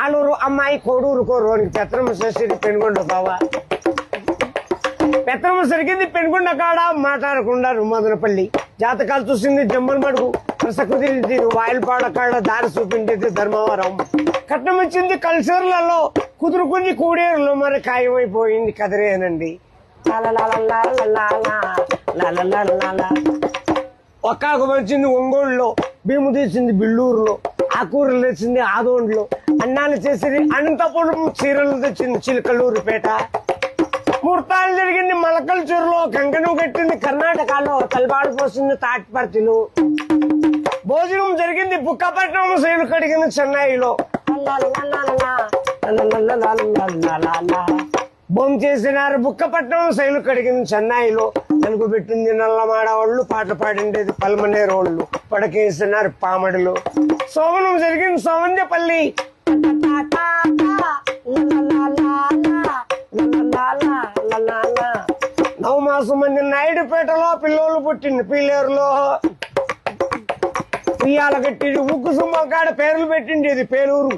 ఆలూరు అమ్మాయి కోడూరు కోరునికి పెత్తనమ్మ చేసేది పెనుగొండ బావా. పెత్తనమ్మ సరికింది పెనుగొండ కాడ మాట్లాడకుండా మదనపల్లి. జాతకాలు చూసింది జమ్మల మడుగు, కుదిరింది వాయిల్పాడ కాడ దారి చూపించేది ధర్మవరం. కట్నం ఇచ్చింది కల్చర్లలో, కుదురుకుంది కూడేరులో, మరి ఖాయమైపోయింది కదిరేనండి. ఒక్కాకు వచ్చింది ఒంగోలులో, భీము తీసింది బిల్లూరులో, ఆకూరలు తెచ్చింది ఆదోండ్లో, అన్నాలు చేసింది అనంతపురం, చీరలు తెచ్చింది చిలకలూరుపేట. ముహూర్తాలు జరిగింది మలకల్ చెరువులో, కంకణం కట్టింది కర్ణాటకలో, తలబాడు పోసింది తాటిపర్తిలో. భోజనం జరిగింది బుక్కపట్నం, శైలు కడిగింది చెన్నైలో. బొమ్మ చేసినారు బుక్కపట్నం, శైలు కడిగింది చెన్నైలో. తెలుగు పెట్టింది నల్లమాడవాళ్ళు, పాటలు పాడిండేది పల్మనేరోళ్ళు, పడకేసినారు పామడిలో. సోమనం జరిగింది సోమంజపల్లి. నవమాసం మంది నాయుడుపేటలో, పిల్లోళ్ళు పుట్టింది పీలేరులో. ఉయ్యాల కట్టింది ఉక్కు సుమ్మకాడ, పేర్లు పెట్టిండేది పేలూరు.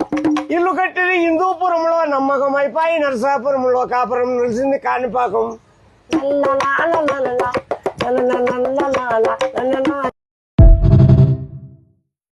ఇల్లు కట్టింది హిందూపురంలో, నమ్మకం అయిపోయి నరసాపురంలో, కాపురం నిలిచింది కాణిపాకం.